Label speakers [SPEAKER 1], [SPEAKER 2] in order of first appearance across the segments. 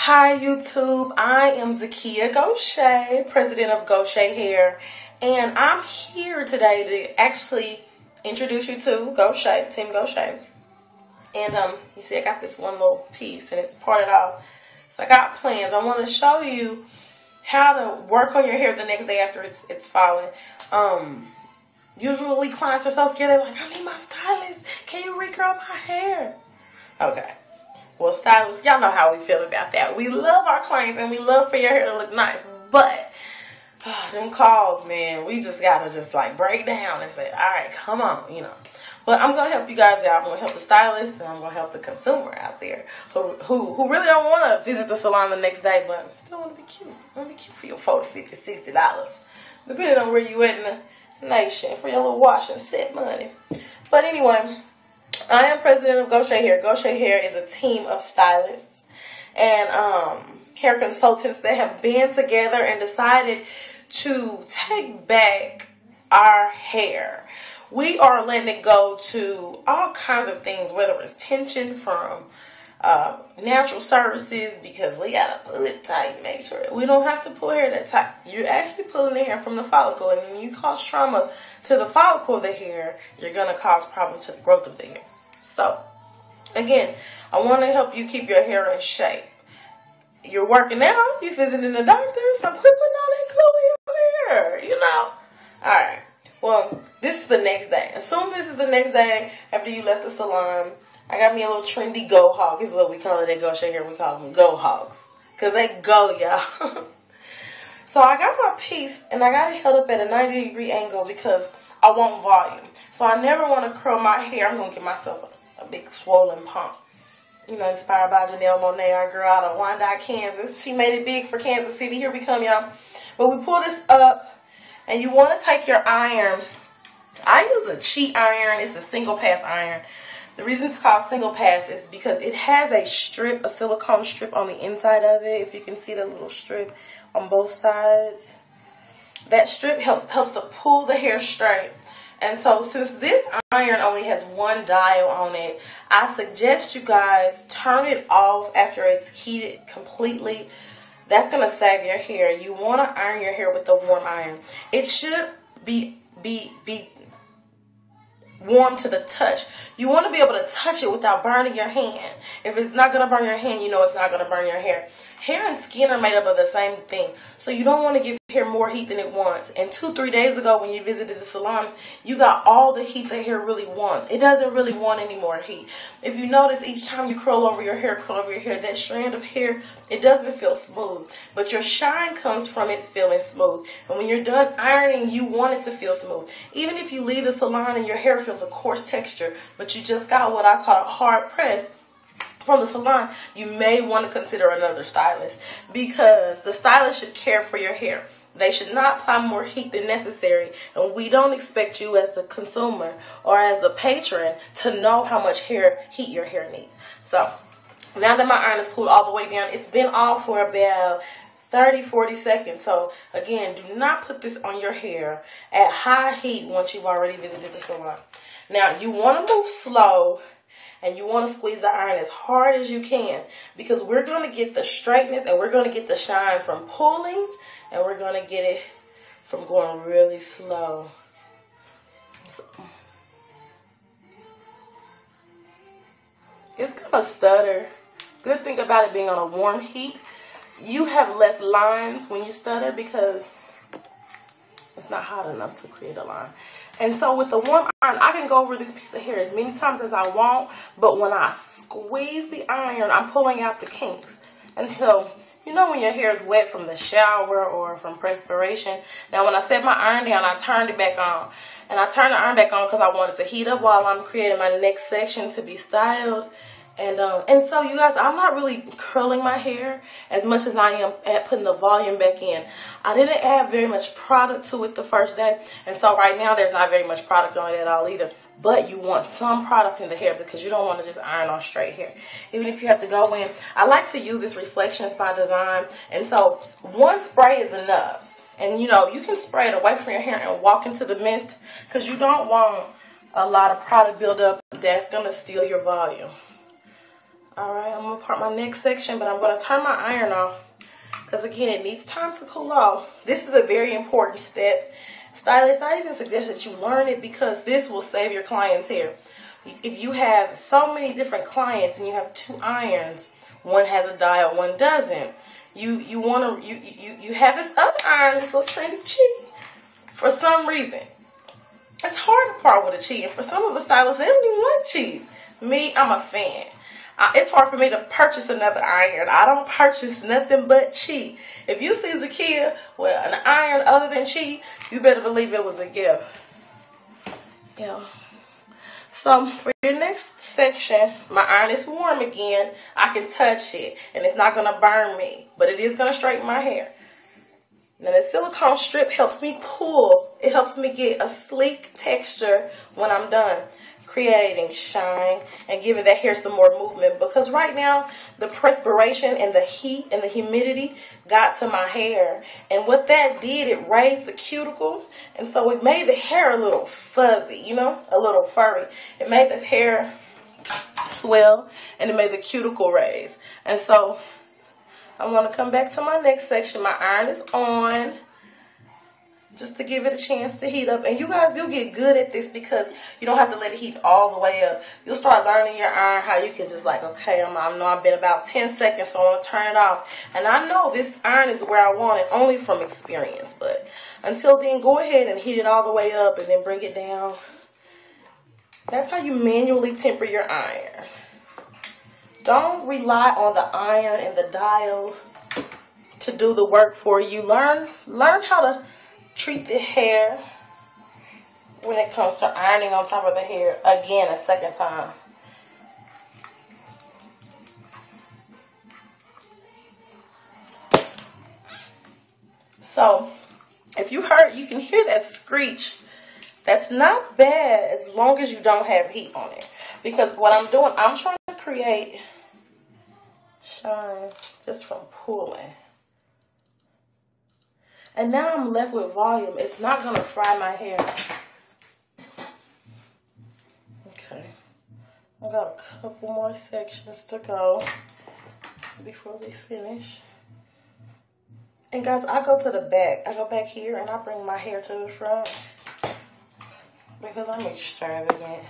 [SPEAKER 1] Hi YouTube, I am Zekia Gaucher, president of Gaucher Hair, and I'm here today to actually introduce you to Gaucher, Team Gaucher. And you see I got this one little piece and it's parted off. So I got plans. I want to show you how to work on your hair the next day after it's falling. Usually clients are so scared, they're like, I need my stylist. Can you recurl my hair? Okay. Well, stylists, y'all know how we feel about that. We love our clients and we love for your hair to look nice. But, them calls, man, we just got to like break down and say, all right, come on, But I'm going to help you guys out. I'm going to help the stylist and I'm going to help the consumer out there who really don't want to visit the salon the next day, but still want to be cute. Want to be cute for your $40, $50, $60. Depending on where you at in the nation for your little wash and set money. But anyway, I am president of Gaucher Hair. Gaucher Hair is a team of stylists and hair consultants that have been together and decided to take back our hair. We are letting it go to all kinds of things, whether it's tension from natural services, because we got to pull it tight, make sure we don't have to pull hair that tight. You're actually pulling the hair from the follicle, and when you cause trauma to the follicle of the hair, you're going to cause problems to the growth of the hair. So, again, I want to help you keep your hair in shape. You're working out, you're visiting the doctor, so quit putting all that glue in your hair, Alright, well, this is the next day. Assume this is the next day after you left the salon. I got me a little trendy go hog, is what we call it at Gaucher Hair. We call them go hogs, because they go, y'all. So I got my piece, and I got it held up at a 90-degree angle because I want volume. So I never want to curl my hair. I'm going to give myself a big swollen pump. Inspired by Janelle Monáe, our girl out of Wyandotte, Kansas. She made it big for Kansas City. Here we come, y'all. But we pull this up, and you want to take your iron. I use a cheat iron. It's a single pass iron. The reason it's called single pass is because it has a strip, a silicone strip on the inside of it. If you can see the little strip on both sides. That strip helps to pull the hair straight. And so since this iron only has one dial on it, I suggest you guys turn it off after it's heated completely. That's going to save your hair. You want to iron your hair with a warm iron. It should be warm to the touch. You want to be able to touch it without burning your hand. If it's not going to burn your hand, you know it's not going to burn your hair. Hair and skin are made up of the same thing. So you don't want to give hair more heat than it wants. And 2-3 days ago when you visited the salon, you got all the heat that hair really wants. It doesn't really want any more heat. If you notice, each time you curl over your hair, that strand of hair, it doesn't feel smooth. But your shine comes from it feeling smooth. And when you're done ironing, you want it to feel smooth. Even if you leave the salon and your hair feels a coarse texture, but you just got what I call a hard press from the salon, you may want to consider another stylist, because the stylist should care for your hair. They should not apply more heat than necessary, and we don't expect you as the consumer or as the patron to know how much heat your hair needs. So now that my iron is cooled all the way down, it's been off for about 30-40 seconds. So again, do not put this on your hair at high heat once you've already visited the salon. Now you want to move slow. And you want to squeeze the iron as hard as you can, because we're going to get the straightness and we're going to get the shine from pulling, and we're going to get it from going really slow. So, it's going to stutter. Good thing about it being on a warm heat, you have less lines when you stutter because it's not hot enough to create a line. And so with the warm iron, I can go over this piece of hair as many times as I want, but when I squeeze the iron, I'm pulling out the kinks. And so, when your hair is wet from the shower or from perspiration. Now, when I set my iron down, I turned it back on. And I turned the iron back on because I wanted to heat up while I'm creating my next section to be styled. And so, you guys, I'm not really curling my hair as much as I am at putting the volume back in. I didn't add very much product to it the first day. And so right now, there's not very much product on it at all either. But you want some product in the hair because you don't want to just iron on straight hair. Even if you have to go in. I like to use this Reflections by Design. And so, one spray is enough. And, you can spray it away from your hair and walk into the mist, because you don't want a lot of product buildup that's going to steal your volume. Alright, I'm going to part my next section, but I'm going to turn my iron off. Because again, it needs time to cool off. This is a very important step. Stylists, I even suggest that you learn it because this will save your client's hair. If you have so many different clients and you have 2 irons, one has a dial, one doesn't. You have this other iron, this little trendy chi. For some reason, it's hard to part with a chi. And for some of us stylists, they don't even want chis. Me, I'm a fan. It's hard for me to purchase another iron. I don't purchase nothing but chi. If you see Zekia with an iron other than chi, you better believe it was a gift. Yeah. So for your next section, my iron is warm again. I can touch it and it's not going to burn me, but it is going to straighten my hair. Now the silicone strip helps me pull. It helps me get a sleek texture when I'm done, creating shine and giving that hair some more movement, because right now the perspiration and the heat and the humidity got to my hair, and what that did, it raised the cuticle, and so it made the hair a little fuzzy, you know, a little furry. It made the hair swell and it made the cuticle raise. And so I'm going to come back to my next section. My iron is on, just to give it a chance to heat up. And you guys, you'll get good at this because you don't have to let it heat all the way up. You'll start learning your iron, how you can just like, okay, I know I've been about 10 seconds, so I'm going to turn it off. And I know this iron is where I want it, only from experience. But until then, go ahead and heat it all the way up and then bring it down. That's how you manually temper your iron. Don't rely on the iron and the dial to do the work for you. Learn how to treat the hair when it comes to ironing on top of the hair again a second time. So if you can hear that screech. That's not bad as long as you don't have heat on it. Because what I'm doing, I'm trying to create shine just from pulling. And now I'm left with volume. It's not going to fry my hair. Okay. I got a couple more sections to go before we finish. And guys, I go to the back. I go back here and I bring my hair to the front because I'm extravagant.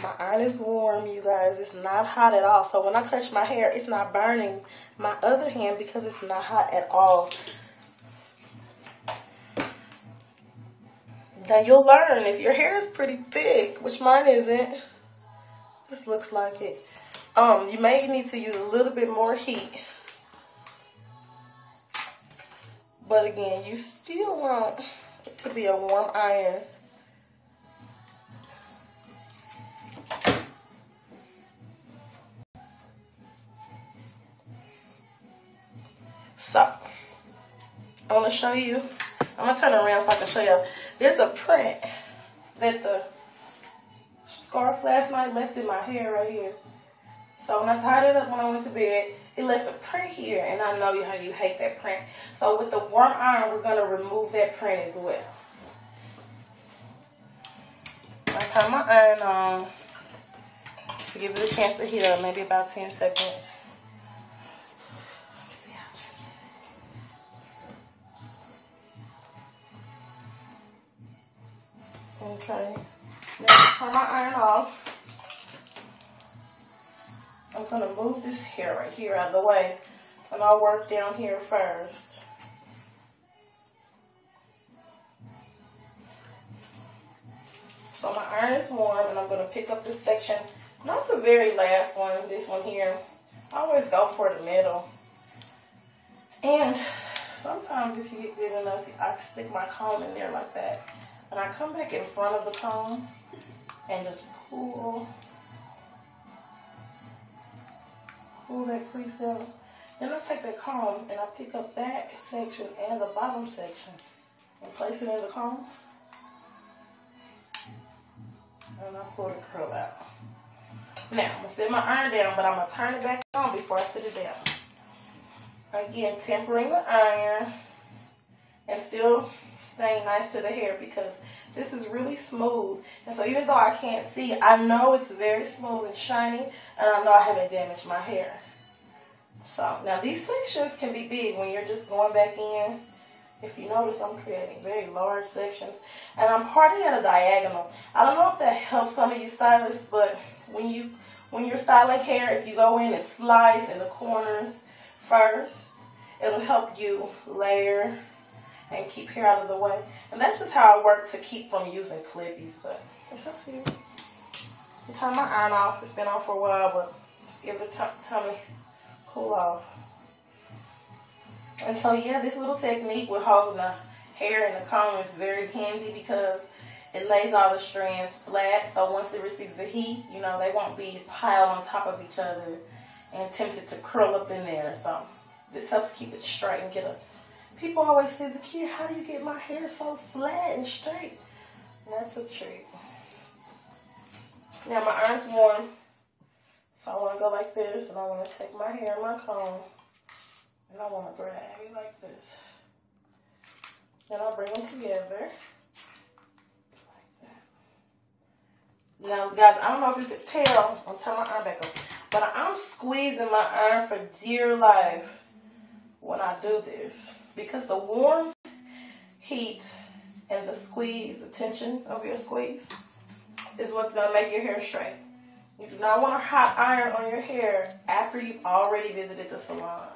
[SPEAKER 1] My iron is warm, you guys. It's not hot at all. So when I touch my hair, it's not burning my other hand because it's not hot at all. Now you'll learn if your hair is pretty thick, which mine isn't. This looks like it. You may need to use a little bit more heat. But again, you still want it to be a warm iron. So, I want to show you. I'm going to turn around so I can show y'all. There's a print that the scarf last night left in my hair right here. So when I tied it up when I went to bed, it left a print here. And I know how you hate that print. So with the warm iron, we're going to remove that print as well. I turn my iron on to give it a chance to heat up, maybe about 10 seconds. Okay, now turn my iron off. I'm going to move this hair right here out of the way, and I'll work down here first. So my iron is warm, and I'm going to pick up this section, not the very last one, this one here. I always go for the middle. And sometimes if you get good enough, I stick my comb in there like that. And I come back in front of the comb and just pull that crease out. Then I take that comb and I pick up that section and the bottom section and place it in the comb. And I pull the curl out. Now, I'm going to set my iron down, but I'm going to turn it back on before I set it down. Again, tempering the iron and still staying nice to the hair because this is really smooth. And so even though I can't see, I know it's very smooth and shiny, and I know I haven't damaged my hair. So now these sections can be big when you're just going back in. If you notice, I'm creating very large sections, and I'm parting at a diagonal. I don't know if that helps some of you stylists, but when you're styling hair, if you go in and slice in the corners first, it'll help you layer and keep hair out of the way. And that's just how I work to keep from using clippies, but it's up to you. I turn my iron off. It's been on for a while, but just give it time to cool off. And so yeah, this little technique with holding the hair in the comb is very handy because it lays all the strands flat. So once it receives the heat, you know, they won't be piled on top of each other and tempted to curl up in there. So this helps keep it straight and get a... People always say, Zekia, how do you get my hair so flat and straight? And that's a trick. Now my iron's warm. So I want to go like this, and I want to take my hair in my comb, and I want to drag it like this. Then I'll bring them together. Like that. Now, guys, I don't know if you could tell. I'm turning my iron back up. But I'm squeezing my iron for dear life when I do this. Because the warm heat and the squeeze, the tension of your squeeze, is what's going to make your hair straight. You do not want a hot iron on your hair after you've already visited the salon.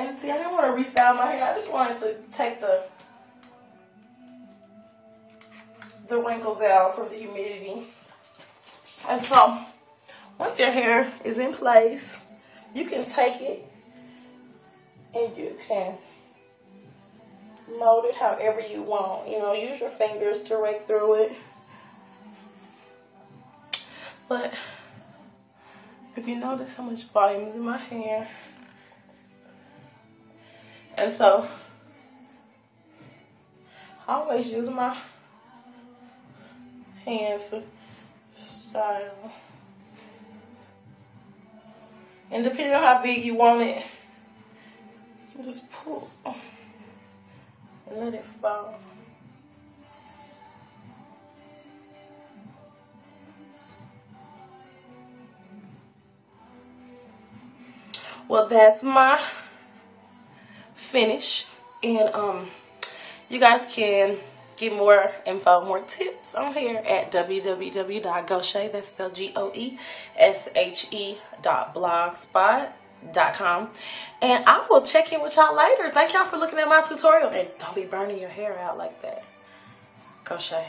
[SPEAKER 1] And see, I didn't want to restyle my hair. I just wanted to take the wrinkles out from the humidity. And so, once your hair is in place, you can take it and you can mold it however you want. You know, use your fingers to rake through it. But if you notice how much volume is in my hair, and so I always use my hands to style. And depending on how big you want it, you can just pull and let it fall. Well, that's my finish, and you guys can get more info, more tips on hair at www.goeshe, that's spelled GOESHE.blogspot.com, and I will check in with y'all later. Thank y'all for looking at my tutorial, and don't be burning your hair out like that. Goeshe.